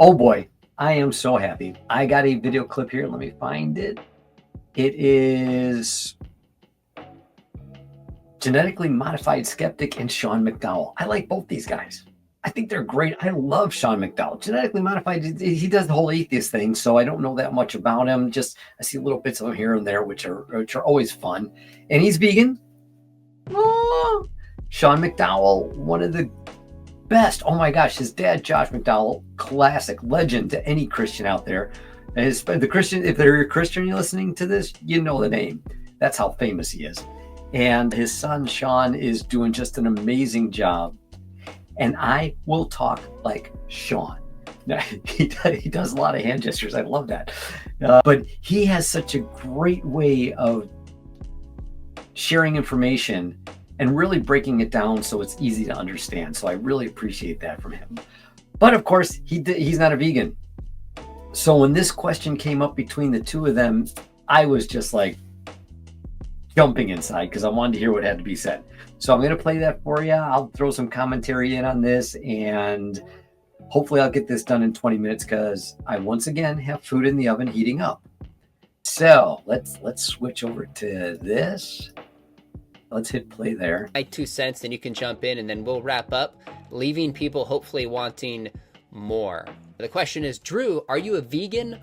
Oh boy, I am so happy. I got a video clip here. Let me find it. It is Genetically Modified Skeptic and Sean McDowell. I like both these guys. I think they're great. I love Sean McDowell. Genetically Modified, he does the whole atheist thing, so I don't know that much about him. Just I see little bits of him here and there, which are always fun. And he's vegan. Oh, Sean McDowell, one of the best. Oh my gosh, his dad, Josh McDowell, classic legend to any Christian out there. The Christian, if they're a Christian, you're listening to this, you know the name. That's how famous he is. And his son, Sean, is doing just an amazing job. And I will talk like Sean. He does a lot of hand gestures. I love that. But he has such a great way of sharing information and really breaking it down so it's easy to understand. So I really appreciate that from him. But of course, he's not a vegan. So when this question came up between the two of them, I was just like jumping inside because I wanted to hear what had to be said. So I'm going to play that for you. I'll throw some commentary in on this, and hopefully I'll get this done in 20 minutes because I once again have food in the oven heating up. So let's switch over to this. Let's hit play there. My 2 cents, then you can jump in, and then we'll wrap up, leaving people hopefully wanting more. The question is, Drew, are you a vegan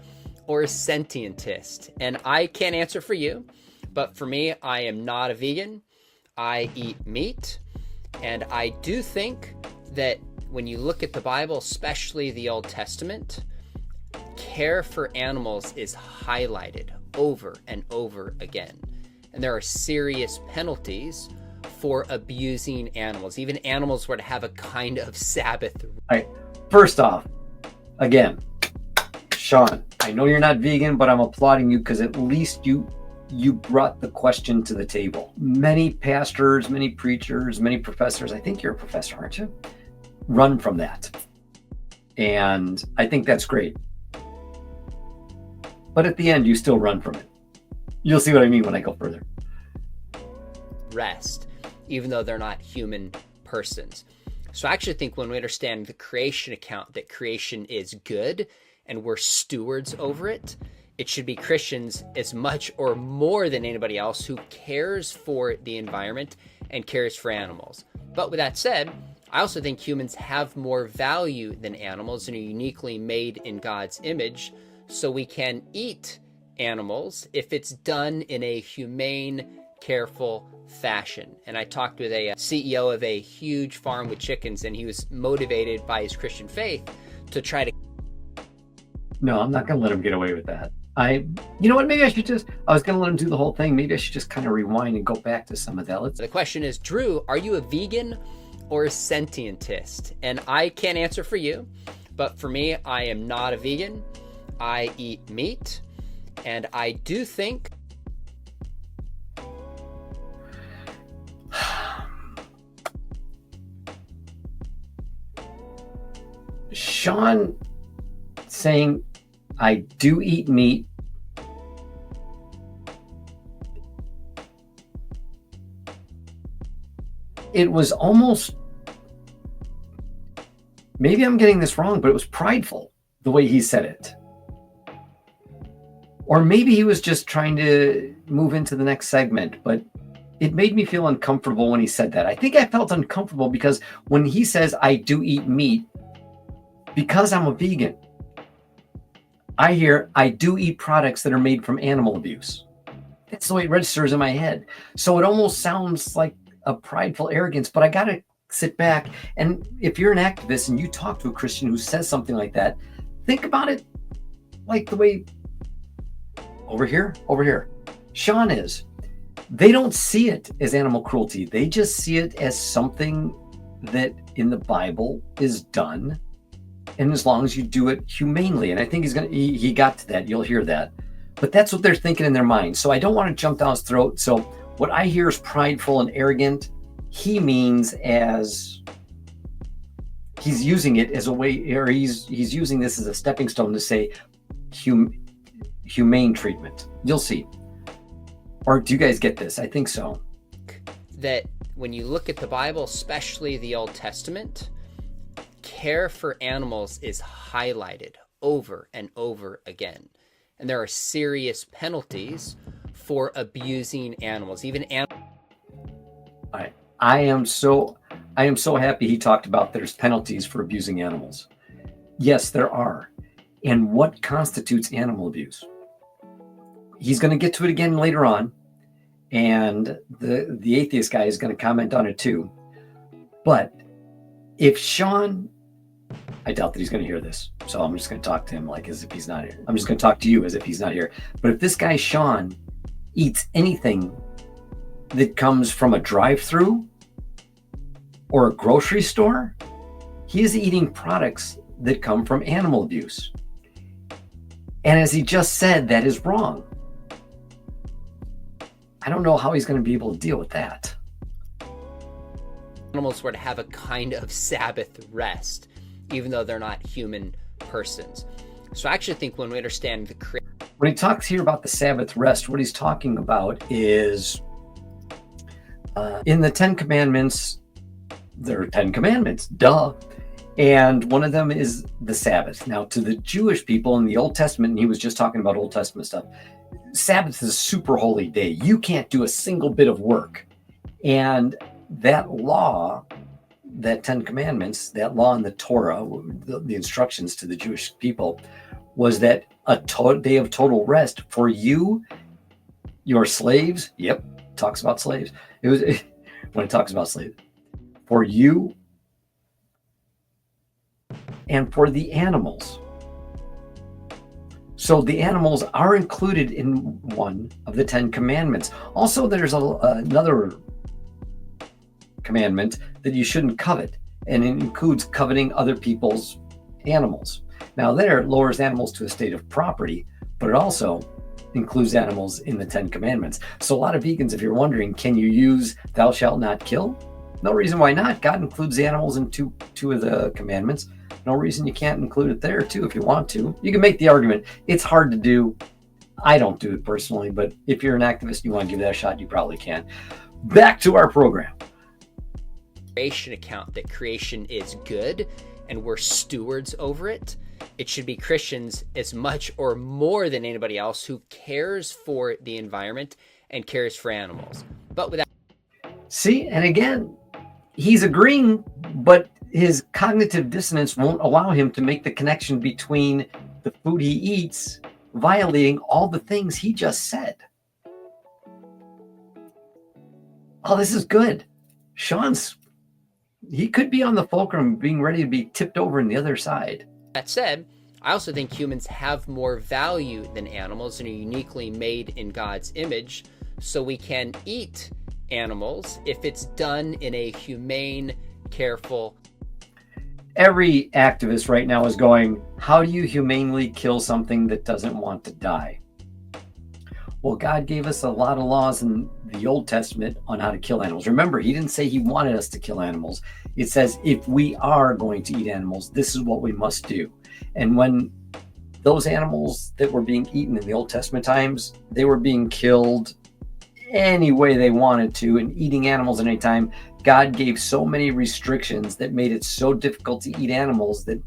or a sentientist? And I can't answer for you, but for me, I am not a vegan. I eat meat, and I do think that when you look at the Bible, especially the Old Testament, care for animals is highlighted over and over again. And there are serious penalties for abusing animals. Even animals were to have a kind of Sabbath. All right. First off, again, Sean, I know you're not vegan, but I'm applauding you because at least you brought the question to the table. Many pastors, many preachers, many professors, I think you're a professor, aren't you? Run from that. And I think that's great. But at the end, you still run from it. You'll see what I mean when I go further. Rest, even though they're not human persons. So I actually think when we understand the creation account, that creation is good and we're stewards over it, it should be Christians as much or more than anybody else who cares for the environment and cares for animals. But with that said, I also think humans have more value than animals and are uniquely made in God's image, so we can eat animals if it's done in a humane, careful fashion. And I talked with a CEO of a huge farm with chickens, and he was motivated by his Christian faith to try to... No, I'm not going to let him get away with that. You know what, maybe I was going to let him do the whole thing. Maybe I should just kind of rewind and go back to some of that. The question is, Drew, are you a vegan or a sentientist? And I can't answer for you, but for me, I am not a vegan. I eat meat, and I do think... Sean saying, I do eat meat. It was almost, maybe I'm getting this wrong, but it was prideful the way he said it. Or maybe he was just trying to move into the next segment, but it made me feel uncomfortable when he said that. I think I felt uncomfortable because when he says, I do eat meat, because I'm a vegan, I hear I do eat products that are made from animal abuse. That's the way it registers in my head. So it almost sounds like a prideful arrogance, but I got to sit back. And if you're an activist and you talk to a Christian who says something like that, think about it like the way over here, Sean is. They don't see it as animal cruelty. They just see it as something that in the Bible is done. And as long as you do it humanely, and I think he got to that, you'll hear that. But that's what they're thinking in their mind. So I don't want to jump down his throat. So what I hear is prideful and arrogant. He means as he's using it as a way, or he's using this as a stepping stone to say humane treatment. You'll see. Or do you guys get this? I think so. That when you look at the Bible, especially the Old Testament, care for animals is highlighted over and over again. And there are serious penalties for abusing animals, even animals. I am so happy he talked about there's penalties for abusing animals. Yes, there are. And what constitutes animal abuse? He's going to get to it again later on, and the atheist guy is going to comment on it too. But if Sean, I doubt that he's going to hear this, so I'm just going to talk to him like as if he's not here. I'm just going to talk to you as if he's not here. But if this guy Sean eats anything that comes from a drive-through or a grocery store, he is eating products that come from animal abuse. And as he just said, that is wrong. I don't know how he's going to be able to deal with that. Animals were to have a kind of Sabbath rest, even though they're not human persons. So I actually think when we understand when he talks here about the Sabbath rest, what he's talking about is in the 10 Commandments, there are 10 commandments, duh. And one of them is the Sabbath. Now, to the Jewish people in the Old Testament, and he was just talking about Old Testament stuff, Sabbath is a super holy day. You can't do a single bit of work. And that law, that 10 commandments, that law in the Torah, the instructions to the Jewish people, was that a day of total rest for you, your slaves. Yep, talks about slaves. It was when it talks about slaves, for you and for the animals. So the animals are included in one of the 10 commandments. Also, there's another commandment that you shouldn't covet, and it includes coveting other people's animals. Now, there it lowers animals to a state of property, but it also includes animals in the 10 commandments. So a lot of vegans, if you're wondering, can you use thou shalt not kill? No reason why not. God includes the animals in two of the commandments. No reason you can't include it there too if you want to. You can make the argument. It's hard to do. I don't do it personally, but if you're an activist and you want to give that a shot, you probably can. Back to our program. Creation account that creation is good and we're stewards over it. It should be Christians as much or more than anybody else who cares for the environment and cares for animals. But without... See, and again, he's agreeing, but his cognitive dissonance won't allow him to make the connection between the food he eats violating all the things he just said. Oh, this is good. He could be on the fulcrum being ready to be tipped over on the other side. That said, I also think humans have more value than animals and are uniquely made in God's image, so we can eat animals if it's done in a humane, careful... Every activist right now is going, how do you humanely kill something that doesn't want to die? Well, God gave us a lot of laws in the Old Testament on how to kill animals. Remember, he didn't say he wanted us to kill animals. It says if we are going to eat animals, this is what we must do. And when those animals that were being eaten in the Old Testament times, they were being killed any way they wanted to, and eating animals at any time, God gave so many restrictions that made it so difficult to eat animals that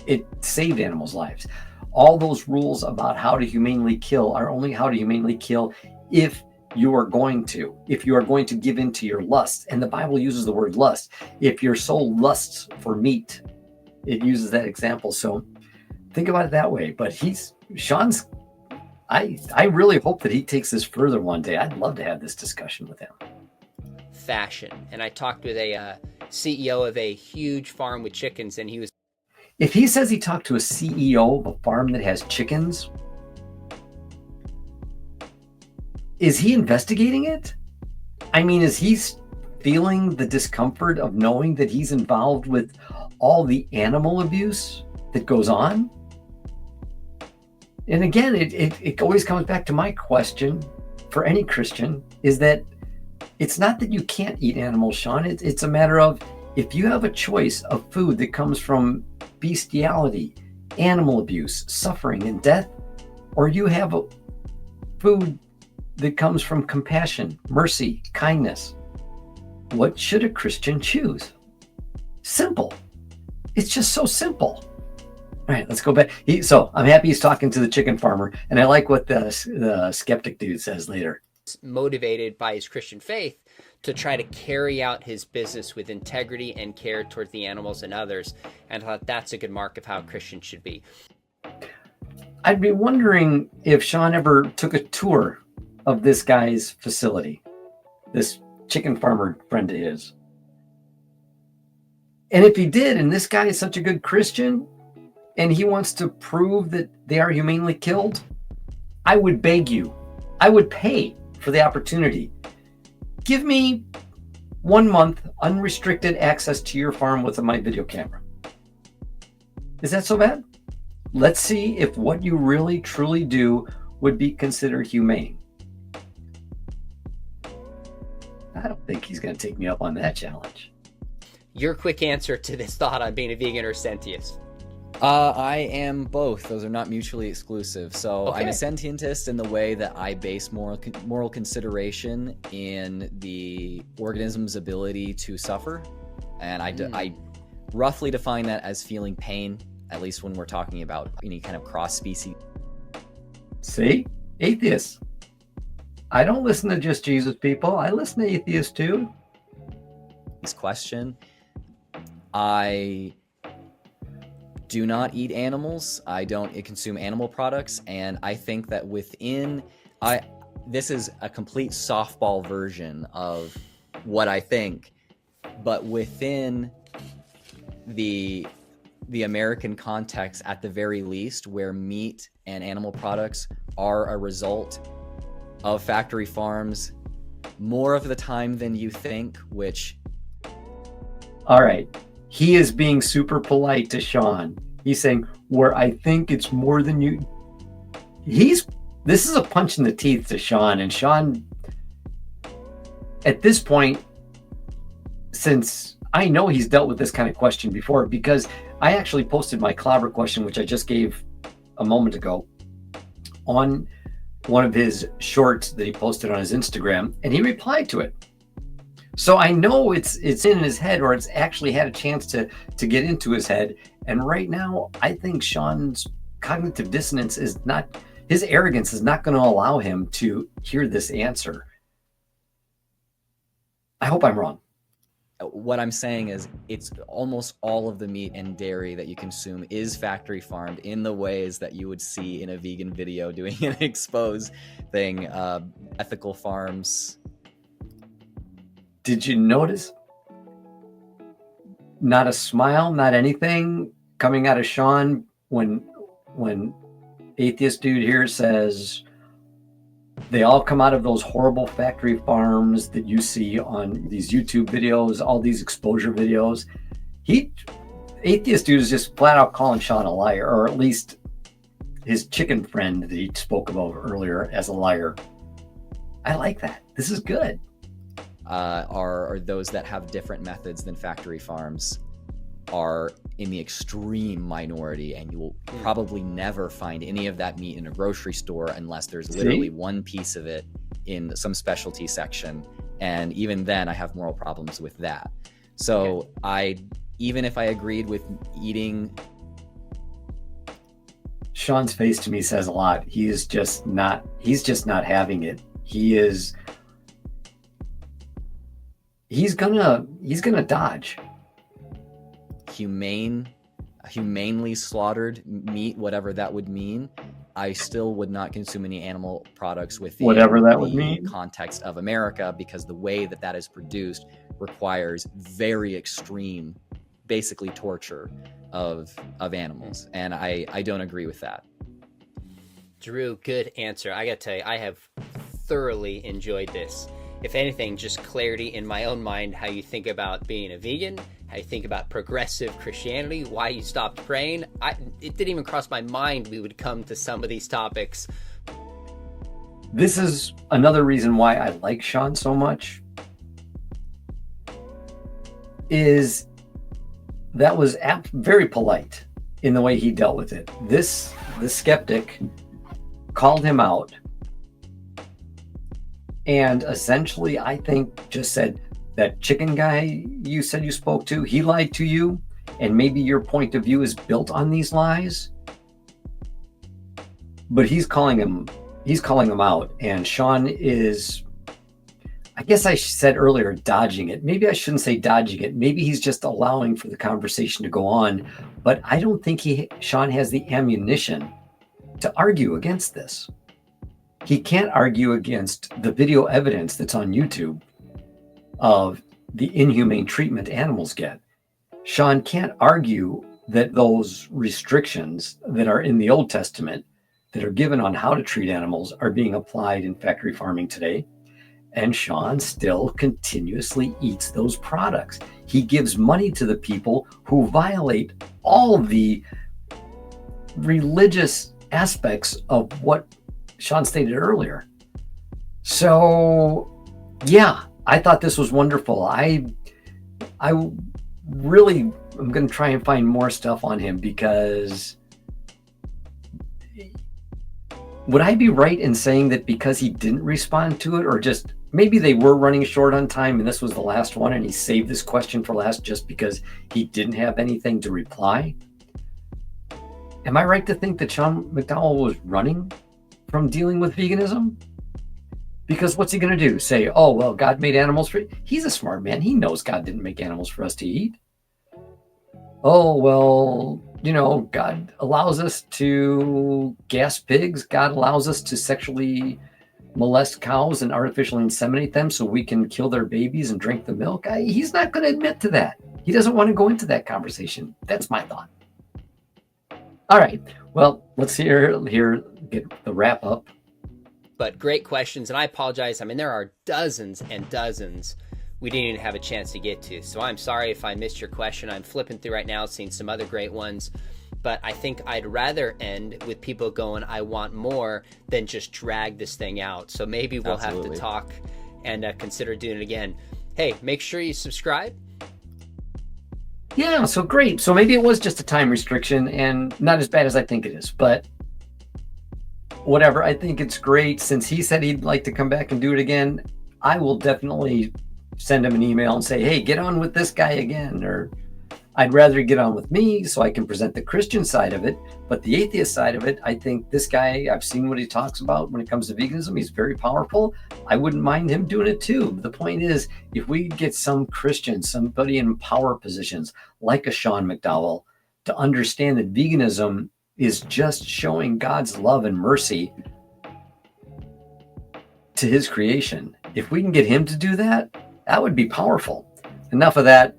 it saved animals' lives. All those rules about how to humanely kill are only how to humanely kill if you are going to give in to your lust. And the Bible uses the word lust. If your soul lusts for meat, it uses that example. So think about it that way. But Sean's, I really hope that he takes this further one day. I'd love to have this discussion with him. Fashion. And I talked with a CEO of a huge farm with chickens, and he was... If he says he talked to a CEO of a farm that has chickens, is he investigating it? I mean, is he feeling the discomfort of knowing that he's involved with all the animal abuse that goes on? And again, it always comes back to my question for any Christian, is that it's not that you can't eat animals, Sean. It's a matter of, if you have a choice of food that comes from bestiality, animal abuse, suffering, and death, or you have a food that comes from compassion, mercy, kindness, what should a Christian choose? Simple. It's just so simple. All right, let's go back. So I'm happy he's talking to the chicken farmer, and I like what the skeptic dude says later. Motivated by his Christian faith to try to carry out his business with integrity and care towards the animals and others, and I thought that's a good mark of how a Christian should be. I'd be wondering if Sean ever took a tour of this guy's facility, this chicken farmer friend of his. And if he did, and this guy is such a good Christian, and he wants to prove that they are humanely killed, I would beg you, I would pay for the opportunity. Give me 1 month unrestricted access to your farm with my video camera. Is that so bad? Let's see if what you really truly do would be considered humane. I don't think he's going to take me up on that challenge. Your quick answer to this thought on being a vegan or sentientist? I am both. Those are not mutually exclusive. So Okay. I'm a sentientist in the way that I base moral consideration in the organism's ability to suffer. And I roughly define that as feeling pain, at least when we're talking about any kind of cross-species. See? Atheists. I don't listen to just Jesus people. I listen to atheists too. Question. I do not eat animals. I don't consume animal products, and I think that this is a complete softball version of what I think, but within the American context, at the very least, where meat and animal products are a result of factory farms more of the time than you think, which... All right. He is being super polite to Sean. He's saying, where I think it's more than you. This is a punch in the teeth to Sean. And Sean, at this point, since I know he's dealt with this kind of question before, because I actually posted my clobber question, which I just gave a moment ago, on one of his shorts that he posted on his Instagram, and he replied to it. So I know it's in his head, or it's actually had a chance to get into his head. And right now, I think Sean's cognitive dissonance is not, his arrogance is not going to allow him to hear this answer. I hope I'm wrong. What I'm saying is it's almost all of the meat and dairy that you consume is factory farmed in the ways that you would see in a vegan video doing an expose thing, ethical farms. Did you notice? Not a smile, not anything coming out of Sean when atheist dude here says they all come out of those horrible factory farms that you see on these YouTube videos, all these exposure videos. Atheist dude is just flat out calling Sean a liar, or at least his chicken friend that he spoke about earlier as a liar. I like that. This is good. Are those that have different methods than factory farms are in the extreme minority, and you will probably never find any of that meat in a grocery store unless there's literally one piece of it in some specialty section, and even then I have moral problems with that. So even if I agreed with eating... Sean's face to me says a lot. He's just not having it. He's gonna dodge. Humanely slaughtered meat, whatever that would mean, I still would not consume any animal products within whatever that would mean context of America, because the way that is produced requires very extreme, basically torture of animals, and I don't agree with that. Drew, good answer. I gotta tell you, I have thoroughly enjoyed this. If anything, just clarity in my own mind, how you think about being a vegan, how you think about progressive Christianity, why you stopped praying. It didn't even cross my mind we would come to some of these topics. This is another reason why I like Sean so much, is that was very polite in the way he dealt with it. The skeptic called him out, and essentially, I think, just said, that chicken guy you said you spoke to, he lied to you, and maybe your point of view is built on these lies, but he's calling them out, and Sean is, I guess I said earlier, dodging it. Maybe I shouldn't say dodging it. Maybe he's just allowing for the conversation to go on, but I don't think Sean has the ammunition to argue against this. He can't argue against the video evidence that's on YouTube of the inhumane treatment animals get. Sean can't argue that those restrictions that are in the Old Testament that are given on how to treat animals are being applied in factory farming today. And Sean still continuously eats those products. He gives money to the people who violate all the religious aspects of what Sean stated earlier. So, yeah, I thought this was wonderful. I really am going to try and find more stuff on him, because would I be right in saying that because he didn't respond to it, or just maybe they were running short on time and this was the last one and he saved this question for last just because he didn't have anything to reply? Am I right to think that Sean McDowell was running from dealing with veganism? Because what's he going to do? Say, oh, well, God made animals for... He's a smart man. He knows God didn't make animals for us to eat. Oh, well, you know, God allows us to gas pigs. God allows us to sexually molest cows and artificially inseminate them so we can kill their babies and drink the milk. He's not going to admit to that. He doesn't want to go into that conversation. That's my thought. All right. Well, let's get the wrap up. But great questions, and I apologize. I mean, there are dozens and dozens we didn't even have a chance to get to. So I'm sorry if I missed your question. I'm flipping through right now, seeing some other great ones. But I think I'd rather end with people going, I want more, than just drag this thing out. So maybe we'll have to talk and consider doing it again. Hey, make sure you subscribe. Yeah, so great. So maybe it was just a time restriction and not as bad as I think it is. But whatever, I think it's great. Since he said he'd like to come back and do it again, I will definitely send him an email and say, hey, get on with this guy again. Or I'd rather get on with me so I can present the Christian side of it. But the atheist side of it, I think this guy, I've seen what he talks about when it comes to veganism. He's very powerful. I wouldn't mind him doing it too. The point is, if we get some Christian, somebody in power positions like a Sean McDowell, to understand that veganism is just showing God's love and mercy to his creation. If we can get him to do that, that would be powerful. Enough of that.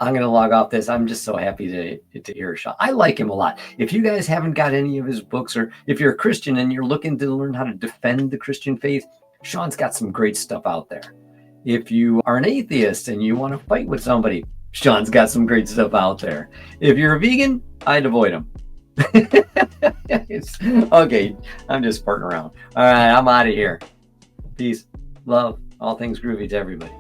I'm going to log off this. I'm just so happy to hear Sean. I like him a lot. If you guys haven't got any of his books, or if you're a Christian and you're looking to learn how to defend the Christian faith, Sean's got some great stuff out there. If you are an atheist and you want to fight with somebody, Sean's got some great stuff out there. If you're a vegan, I'd avoid him. Okay, I'm just farting around. All right, I'm out of here. Peace, love, all things groovy to everybody.